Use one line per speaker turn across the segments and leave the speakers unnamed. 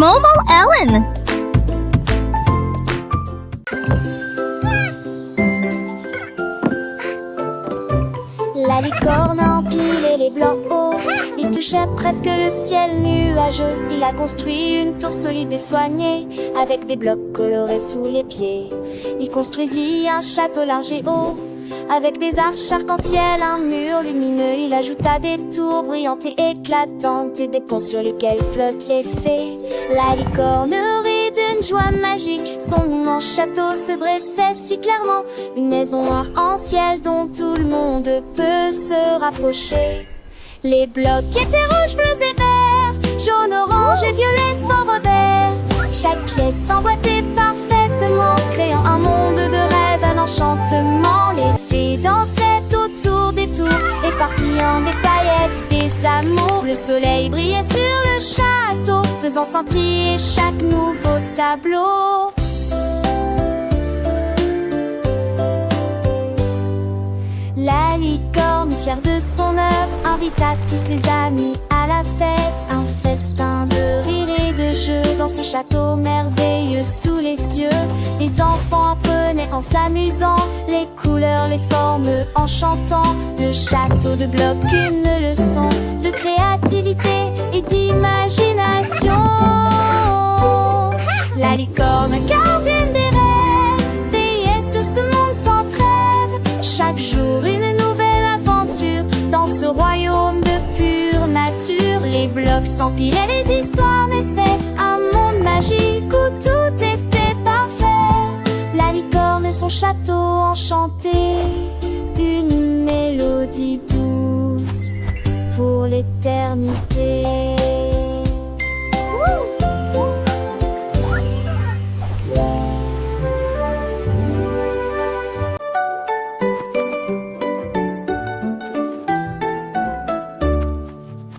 Momo Ellen.
La licorne a empilé les blancs hauts. Il touchait presque le ciel nuageux. Il a construit une tour solide et soignée, avec des blocs colorés sous les pieds. Il construisit un château large et haut, avec des arches arc-en-ciel, un mur lumineux. Il ajouta des tours brillantes et éclatantes et des ponts sur lesquels flottent les fées. La licorne rit d'une joie magique. Son immense château se dressait si clairement, une maison arc-en-ciel dont tout le monde peut se rapprocher. Les blocs étaient rouges, bleus et verts, jaunes, oranges et violets s'envolèrent. Chaque pièce emboîtée parfaitement, créant un monde de rêve, un enchantement. Les fées dansaient autour des tours, éparpillant des paillettes, des amours. Le soleil brillait sur le château, faisant scintiller chaque nouveau tableau. La licorne, fière de son œuvre, invita tous ses amis à la fête. Un festin de rire et de jeux dans ce château merveilleux sous les cieux. Les enfants apprenaient en s'amusant les couleurs, les formes, en chantant. Le château de blocs, une leçon de créativité et d'imagination. La licorne, gardienne des rêves, veillait sur ce monde sans trêve. Chaque jour une nouvelle aventure dans ce royaume de pure nature. Les blocs s'empilaient, les histoires naissaient, un monde magique où tout était parfait. La licorne et son château enchanté, une mélodie douce pour l'éternité.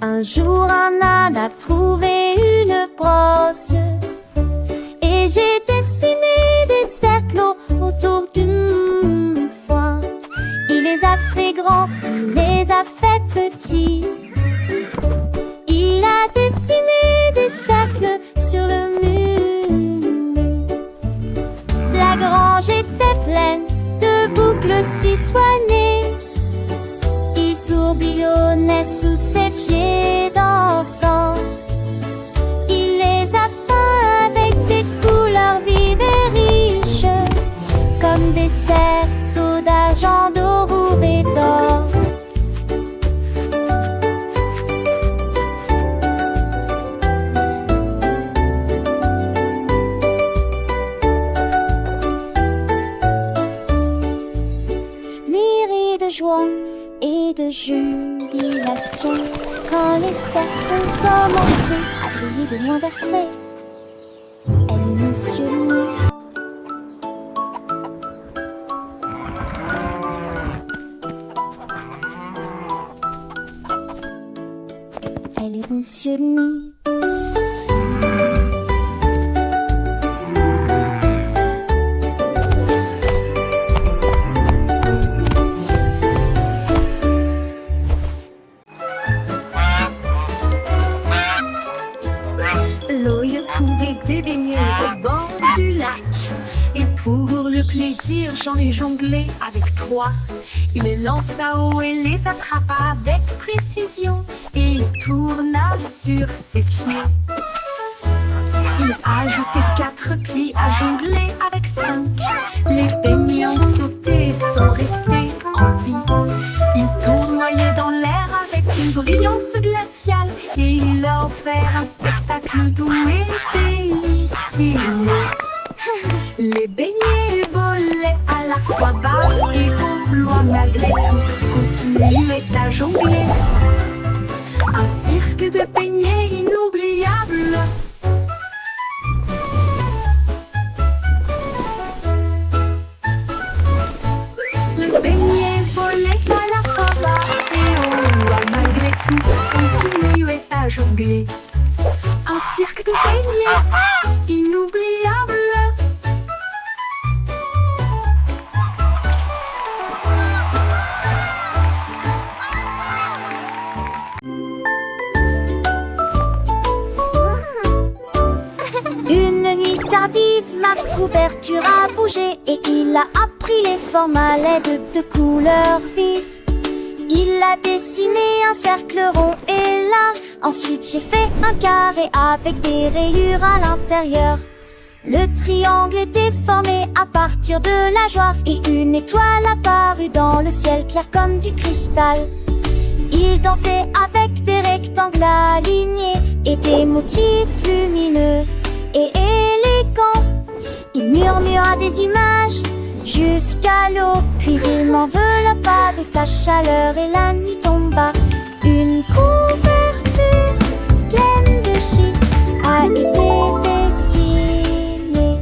Un jour un âne a trouvé une brosse et j'ai dessiné des cercles autour d'une fois. Il les a fait grands, il les a fait petits. Il a dessiné des cercles sur le mur. La grange était pleine de boucles si soignées. Il tourbillonnait sous ses pieds dansants. Il les a peints avec des couleurs vives et riches, comme des cerceaux d'argent, d'or et d'or. Lui rit de joie et de jubilation quand les cercles ont commencé à briller de loin vers près. Elle est Monsieur Loup. Elle est Monsieur Loup.
L'œil trouvait des beignets au bord du lac. Et pour le plaisir, j'en ai jonglé avec 3. Il les lança haut et les attrapa avec précision. Et il tourna sur ses pieds. Il a ajouté 4 plis à jongler avec 5. Les beignets ont sauté et sont restés en vie. Il tournoyait dans l'air avec une brillance glaciale. Et il a offert un spectacle doux et délicieux. Les beignets volaient à la fois bas et haut, loin malgré tout, continuaient à jongler. Un cirque de beignets inoubliable. Les beignets volaient à la fois bas et haut, loin malgré tout, continuaient à jongler. Un cirque de beignets inoubliable.
vif, ma couverture a bougé et il a appris les formes à l'aide de couleurs vives. Il a dessiné un cercle rond et large. Ensuite j'ai fait un carré avec des rayures à l'intérieur. Le triangle était formé à partir de la joie et une étoile apparut dans le ciel clair comme du cristal. Il dansait avec des rectangles alignés et des motifs lumineux et élégants. Il murmura des images jusqu'à l'aube, puis il m'enveloppa de sa chaleur et la nuit tomba. Une couverture pleine de chiffres a été dessinée.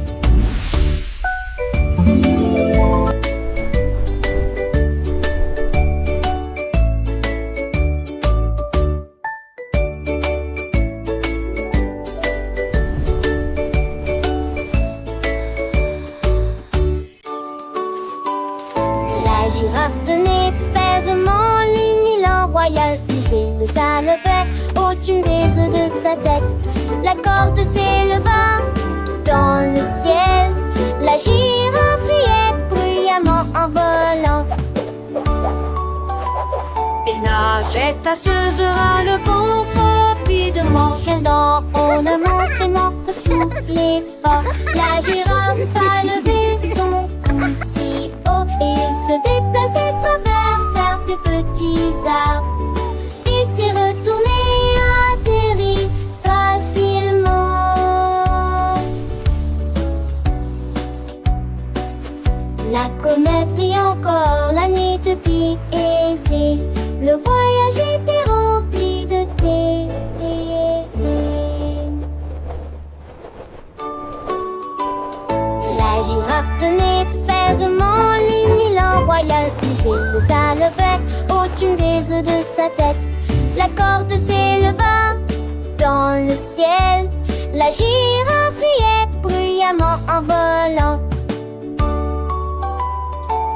La girafe tenait fermement l'unilan royal, les à lever au-dessus des œufs de sa tête. La corde s'éleva dans le ciel. La girafe riait bruyamment en volant.
Et nageait tasseusera le vent rapidement.
Chien dans ornement s'aimant de souffler fort. La girafe a levé son cou si haut et il se déplaçait travers ses petits arbres. Il s'est retourné, atterri facilement. La comète brille encore, la nuit depuis aisée. Le voyage était rempli de thé. La girafe tenait fermement l'unilan royal, les à lever au-dessus des œufs de sa tête. La corde s'éleva dans le ciel. La girafe riait bruyamment en volant.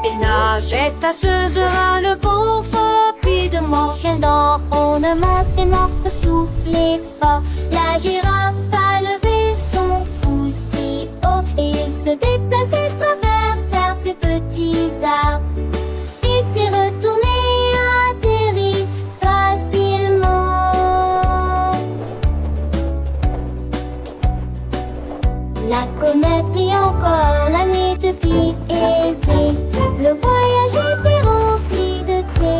Et nageait tasseusera le vent rapidement.
Chien dans ornement s'aimant de souffler fort. La girafe a levé son cou si haut et il se déplaçait travers ses petits arbres. Il s'est retourné, atterri facilement. La comète brille encore, la nuit depuis aisée. Le voyage était rempli de thé.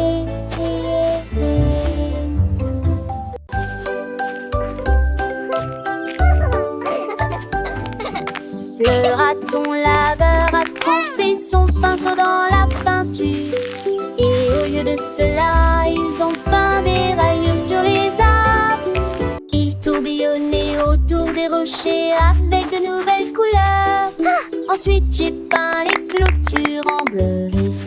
Le raton laveur a trempé son pinceau dans la peinture. Et au lieu de cela, ils ont peint des rayures sur les arbres. Ils tourbillonnaient autour des rochers avec de nouvelles couleurs. Ensuite, j'ai peint les clôtures en bleu vif.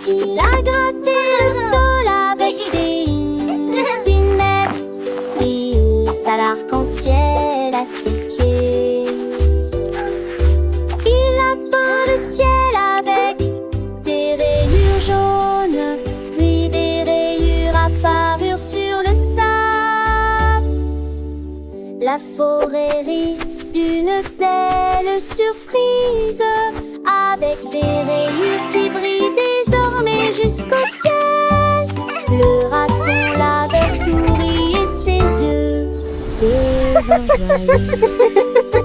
Il a gratté le sol avec des lignes si nettes. Il laissa l'arc-en-ciel à ses pieds. Il a peint le ciel avec des rayures jaunes, puis des rayures apparurent sur le sable. La forêt rit d'une telle surprise, avec des rayures qui brillent désormais jusqu'au ciel. Le raton laveur sourit et ses yeux deviennent joyeux.